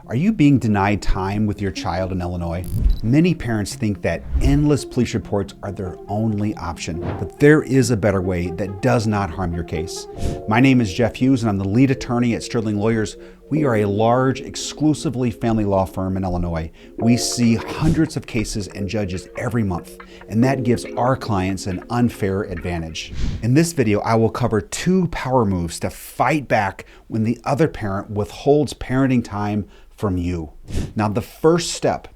Are you being denied time with your child in Illinois? Many parents think that endless police reports are their only option, but there is a better way that does not harm your case. My name is Jeff Hughes, and I'm the lead attorney at Sterling Lawyers. We are a large, exclusively family law firm in Illinois. We see hundreds of cases and judges every month, and that gives our clients an unfair advantage. In this video, I will cover 2 power moves to fight back when the other parent withholds parenting time from you. Now, the first step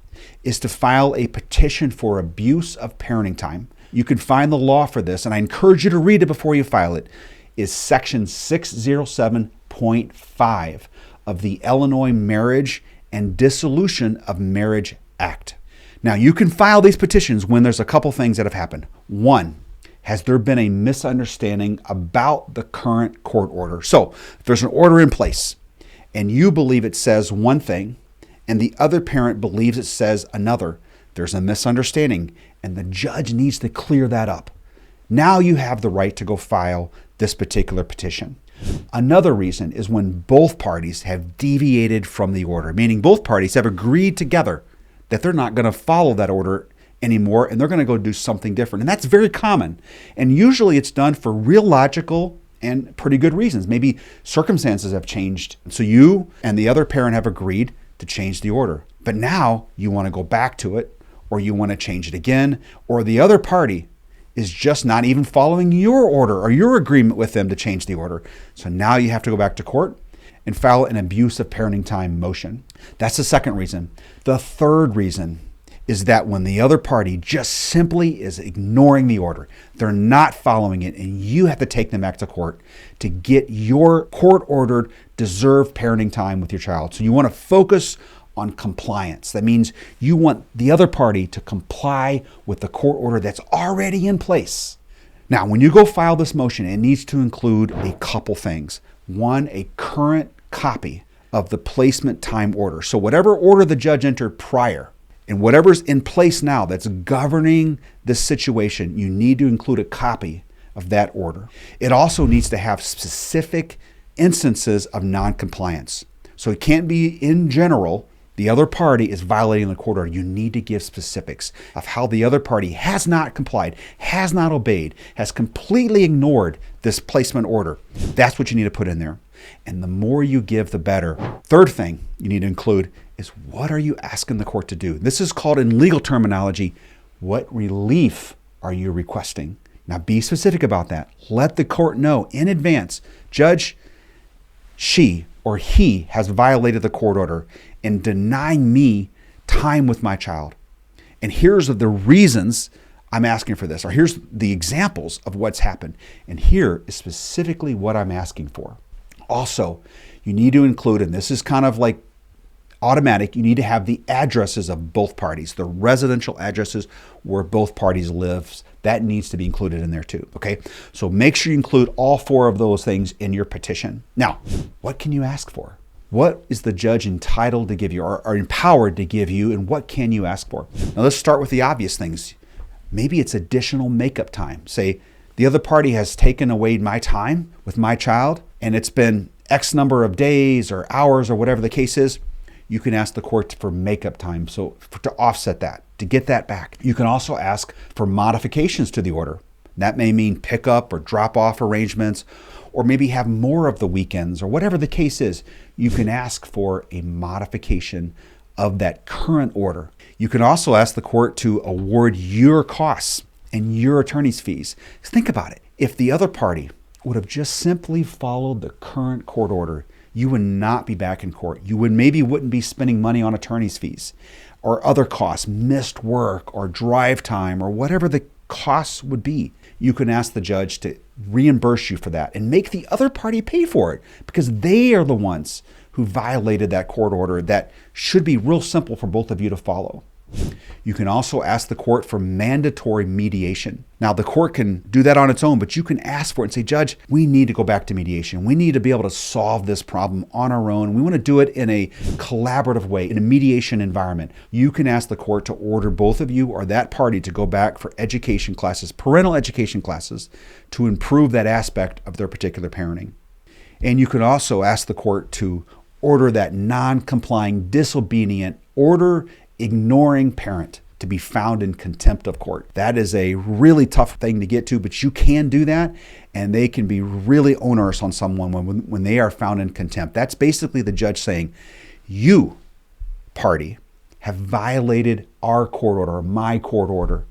is to file a petition for abuse of parenting time. You can find the law for this, and I encourage you to read it before you file it. Is Section 607.5 of the Illinois Marriage and Dissolution of Marriage Act. Now, you can file these petitions when there's a couple things that have happened. 1, has there been a misunderstanding about the current court order? So, if there's an order in place and you believe it says one thing and the other parent believes it says another, there's a misunderstanding and the judge needs to clear that up. Now you have the right to go file this particular petition. Another reason is when both parties have deviated from the order, meaning both parties have agreed together that they're not going to follow that order anymore and they're going to go do something different. And that's very common. And usually it's done for real logical and pretty good reasons. Maybe circumstances have changed. So you and the other parent have agreed to change the order. But now you want to go back to it, or you want to change it again, or the other party is just not even following your order or your agreement with them to change the order. So now you have to go back to court and file an abuse of parenting time motion. That's the second reason. The third reason is that when the other party just simply is ignoring the order, they're not following it, and you have to take them back to court to get your court-ordered deserved parenting time with your child. So you want to focus on compliance. That means you want the other party to comply with the court order that's already in place. Now, when you go file this motion, it needs to include a couple things. 1, a current copy of the placement time order. So whatever order the judge entered prior, and whatever's in place now that's governing this situation, you need to include a copy of that order. It also needs to have specific instances of noncompliance. So it can't be in general, the other party is violating the court order. You need to give specifics of how the other party has not complied, has not obeyed, has completely ignored this placement order. That's what you need to put in there. And the more you give, the better. Third thing you need to include is, what are you asking the court to do? This is called, in legal terminology, what relief are you requesting? Now be specific about that. Let the court know in advance, Judge, she or he has violated the court order and denying me time with my child. And here's the reasons I'm asking for this, or here's the examples of what's happened. And here is specifically what I'm asking for. Also, you need to include, and this is kind of like automatic, you need to have the addresses of both parties, the residential addresses where both parties live. That needs to be included in there too, okay? So make sure you include all 4 of those things in your petition. Now, what can you ask for? What is the judge entitled to give you, or empowered to give you, and what can you ask for? Now let's start with the obvious things. Maybe it's additional makeup time. Say, the other party has taken away my time with my child, and it's been X number of days or hours or whatever the case is. You can ask the court for makeup time, so to offset that, to get that back. You can also ask for modifications to the order. That may mean pickup or drop-off arrangements, or maybe have more of the weekends, or whatever the case is. You can ask for a modification of that current order. You can also ask the court to award your costs and your attorney's fees. Think about it. If the other party would have just simply followed the current court order, you would not be back in court. You wouldn't be spending money on attorney's fees or other costs, missed work or drive time or whatever the costs would be. You can ask the judge to reimburse you for that and make the other party pay for it, because they are the ones who violated that court order that should be real simple for both of you to follow. You can also ask the court for mandatory mediation. Now, the court can do that on its own, but you can ask for it and say, Judge, we need to go back to mediation. We need to be able to solve this problem on our own. We want to do it in a collaborative way, in a mediation environment. You can ask the court to order both of you or that party to go back for education classes, parental education classes, to improve that aspect of their particular parenting. And you can also ask the court to order that non-complying, disobedient, order-ignoring parent to be found in contempt of court. That is a really tough thing to get to, but you can do that, and they can be really onerous on someone when they are found in contempt. That's basically the judge saying, you, party, have violated our court order, my court order,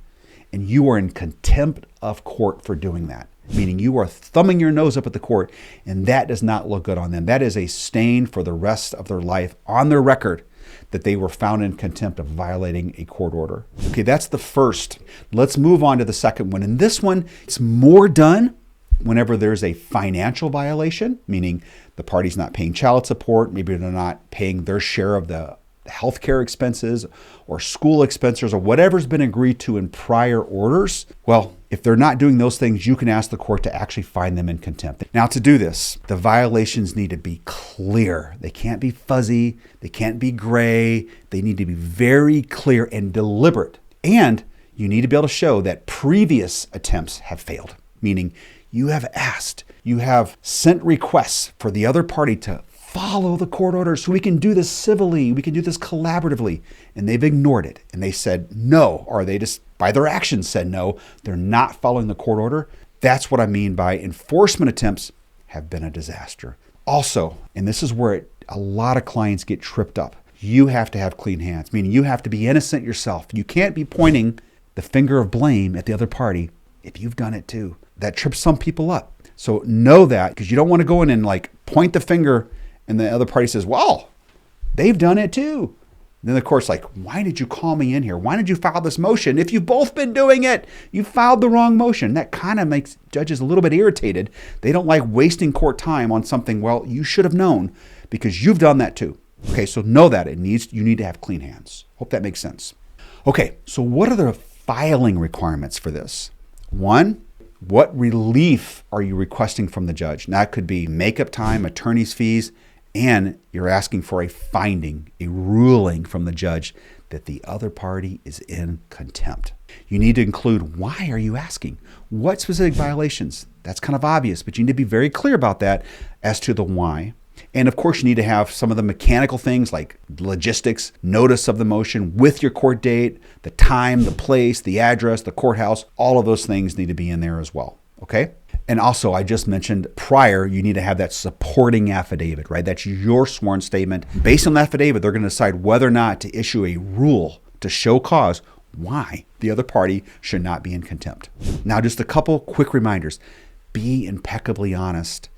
and you are in contempt of court for doing that. Meaning you are thumbing your nose up at the court, and that does not look good on them. That is a stain for the rest of their life on their record that they were found in contempt of violating a court order. Okay, that's the first. Let's move on to the second one. And this one, it's more done whenever there's a financial violation, meaning the party's not paying child support, maybe they're not paying their share of the healthcare expenses or school expenses or whatever's been agreed to in prior orders. Well, if they're not doing those things, you can ask the court to actually find them in contempt. Now, to do this, the violations need to be clear. They can't be fuzzy. They can't be gray. They need to be very clear and deliberate. And you need to be able to show that previous attempts have failed, meaning you have asked, you have sent requests for the other party to follow the court order so we can do this civilly, we can do this collaboratively. And they've ignored it. And they said no, or they just by their actions said no. They're not following the court order. That's what I mean by enforcement attempts have been a disaster. Also, and this is where a lot of clients get tripped up, you have to have clean hands, meaning you have to be innocent yourself. You can't be pointing the finger of blame at the other party if you've done it too. That trips some people up. So know that, because you don't want to go in and point the finger and the other party says, well, they've done it too. Then the court's like, why did you call me in here? Why did you file this motion? If you've both been doing it, you filed the wrong motion. That kind of makes judges a little bit irritated. They don't like wasting court time on something, well, you should have known because you've done that too. Okay, so know that you need to have clean hands. Hope that makes sense. Okay, so what are the filing requirements for this? One, what relief are you requesting from the judge? Now, that could be makeup time, attorney's fees, and you're asking for a finding, a ruling from the judge that the other party is in contempt. You need to include, why are you asking? What specific violations? That's kind of obvious, but you need to be very clear about that as to the why. And of course, you need to have some of the mechanical things like logistics, notice of the motion with your court date, the time, the place, the address, the courthouse. All of those things need to be in there as well. Okay? And also, I just mentioned prior, you need to have that supporting affidavit, right? That's your sworn statement. Based on the affidavit, they're going to decide whether or not to issue a rule to show cause why the other party should not be in contempt. Now, just a couple quick reminders. Be impeccably honest.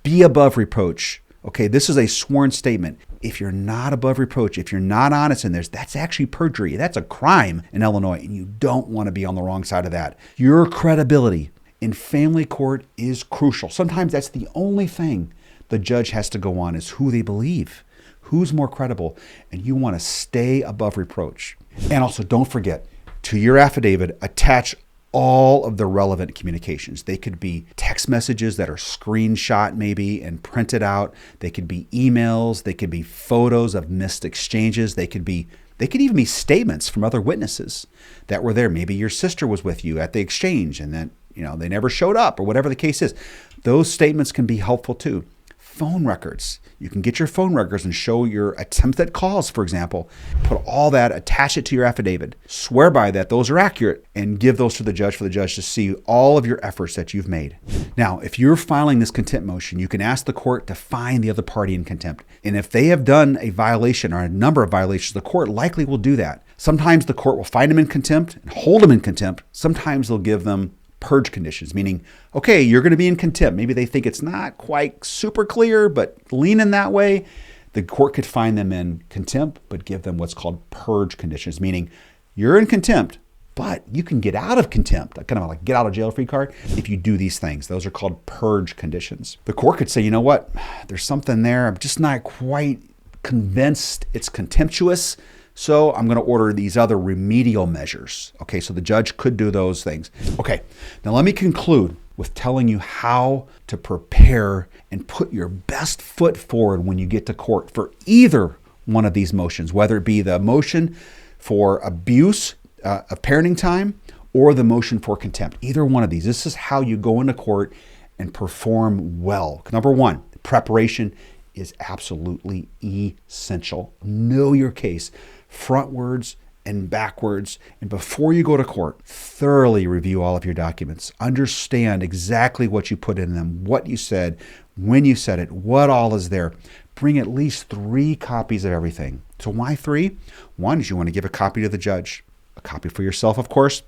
Be above reproach. Okay, this is a sworn statement. If you're not above reproach, if you're not honest in this, that's actually perjury. That's a crime in Illinois, and you don't want to be on the wrong side of that. Your credibility in family court is crucial. Sometimes that's the only thing the judge has to go on is who they believe, who's more credible, and you want to stay above reproach. And also, don't forget, to your affidavit, attach all of the relevant communications. They could be text messages that are screenshot maybe and printed out. They could be emails. They could be photos of missed exchanges. They could even be statements from other witnesses that were there. Maybe your sister was with you at the exchange and then, they never showed up or whatever the case is. Those statements can be helpful too. Phone records. You can get your phone records and show your attempt at calls, for example. Put all that, attach it to your affidavit. Swear by that those are accurate and give those to the judge for the judge to see all of your efforts that you've made. Now, if you're filing this contempt motion, you can ask the court to find the other party in contempt. And if they have done a violation or a number of violations, the court likely will do that. Sometimes the court will find them in contempt and hold them in contempt. Sometimes they'll give them purge conditions, meaning, okay, you're going to be in contempt. Maybe they think it's not quite super clear, but leaning that way. The court could find them in contempt, but give them what's called purge conditions, meaning you're in contempt, but you can get out of contempt, kind of like get out of jail free card, if you do these things. Those are called purge conditions. The court could say, you know what, there's something there. I'm just not quite convinced it's contemptuous. So I'm going to order these other remedial measures. Okay, so the judge could do those things. Okay, now let me conclude with telling you how to prepare and put your best foot forward when you get to court for either one of these motions, whether it be the motion for abuse of parenting time or the motion for contempt. Either one of these. This is how you go into court and perform well. Number one, preparation is absolutely essential. Know your case, frontwards and backwards. And before you go to court, thoroughly review all of your documents. Understand exactly what you put in them, what you said, when you said it, what all is there. Bring at least 3 copies of everything. So why 3? One is you want to give a copy to the judge, a copy for yourself, of course,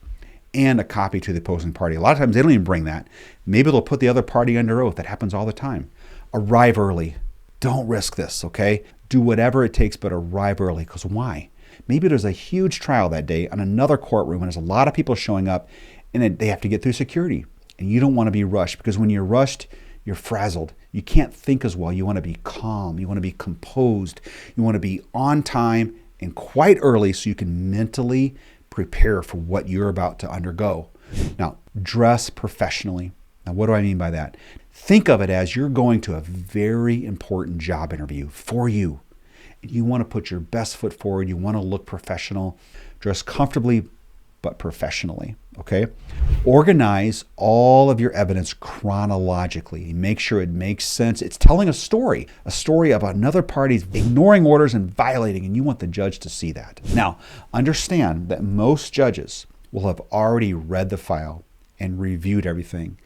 and a copy to the opposing party. A lot of times they don't even bring that. Maybe they'll put the other party under oath. That happens all the time. Arrive early. Don't risk this, okay? Do whatever it takes, but arrive early. Because why? Maybe there's a huge trial that day on another courtroom and there's a lot of people showing up and they have to get through security. And you don't want to be rushed, because when you're rushed, you're frazzled. You can't think as well. You want to be calm. You want to be composed. You want to be on time and quite early so you can mentally prepare for what you're about to undergo. Now, dress professionally. Now, what do I mean by that? Think of it as you're going to a very important job interview for you. You want to put your best foot forward. You want to look professional. Dress comfortably, but professionally, okay? Organize all of your evidence chronologically. Make sure it makes sense. It's telling a story about another party's ignoring orders and violating, and you want the judge to see that. Now, understand that most judges will have already read the file and reviewed everything.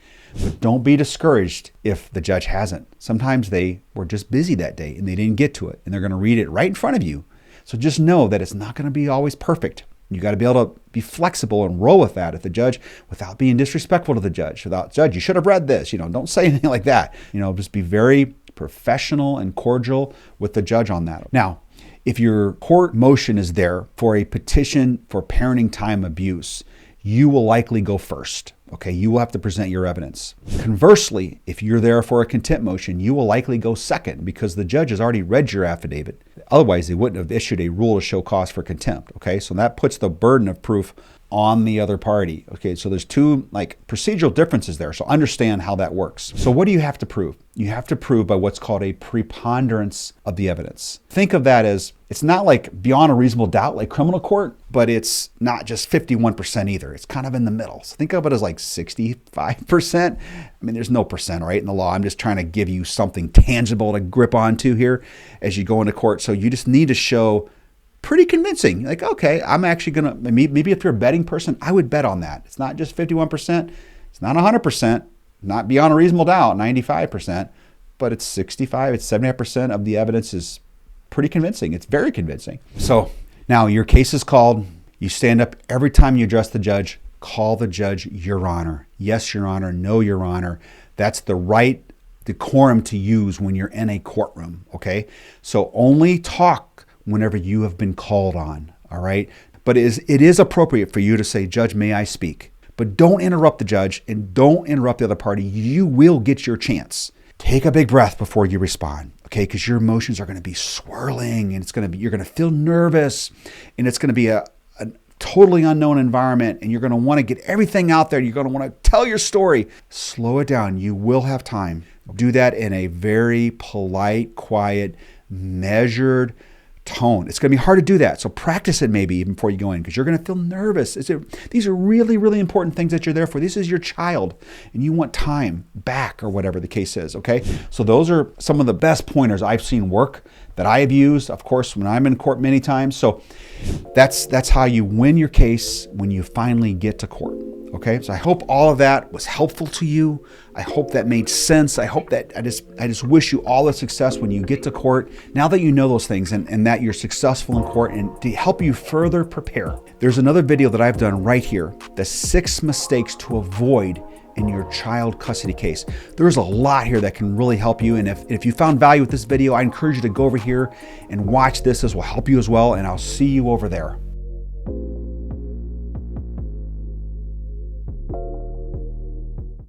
But don't be discouraged if the judge hasn't. Sometimes they were just busy that day and they didn't get to it, and they're going to read it right in front of you. So just know that it's not going to be always perfect. You got to be able to be flexible and roll with that. If the judge, without being disrespectful to the judge, judge, you should have read this. Don't say anything like that. Just be very professional and cordial with the judge on that. Now, if your court motion is there for a petition for parenting time abuse, you will likely go first. Okay, you will have to present your evidence. Conversely, if you're there for a contempt motion, you will likely go second because the judge has already read your affidavit. Otherwise, they wouldn't have issued a rule to show cause for contempt. Okay, so that puts the burden of proof on the other party. Okay, so there's 2 procedural differences there. So understand how that works. So what do you have to prove? You have to prove by what's called a preponderance of the evidence. Think of that as, it's not like beyond a reasonable doubt like criminal court, but it's not just 51% either. It's kind of in the middle. So think of it as like 65%. There's no percent, right, in the law. I'm just trying to give you something tangible to grip onto here as you go into court. So you just need to show pretty convincing. Like, okay, I'm actually going to, maybe if you're a betting person, I would bet on that. It's not just 51%. It's not 100%, not beyond a reasonable doubt, 95%, but it's 65, it's 75% of the evidence is pretty convincing. It's very convincing. So now your case is called. You stand up every time you address the judge, call the judge Your Honor. Yes, Your Honor. No, Your Honor. That's the right decorum to use when you're in a courtroom, okay? So only talk whenever you have been called on, all right? But it is appropriate for you to say, Judge, may I speak? But don't interrupt the judge and don't interrupt the other party. You will get your chance. Take a big breath before you respond, okay? Because your emotions are going to be swirling and you're going to feel nervous, and it's going to be a totally unknown environment, and you're going to want to get everything out there. You're going to want to tell your story. Slow it down. You will have time. Do that in a very polite, quiet, measured tone. It's going to be hard to do that. So practice it maybe even before you go in, because you're going to feel nervous. These are really, really important things that you're there for. This is your child, and you want time back or whatever the case is, okay? So those are some of the best pointers I've seen work that I have used, of course, when I'm in court many times. So that's how you win your case when you finally get to court. Okay, so I hope all of that was helpful to you. I hope that made sense. I hope that I just wish you all the success when you get to court. Now that you know those things and that you're successful in court, and to help you further prepare, there's another video that I've done right here, the 6 mistakes to avoid in your child custody case. There's a lot here that can really help you. And if you found value with this video, I encourage you to go over here and watch this. This will help you as well. And I'll see you over there.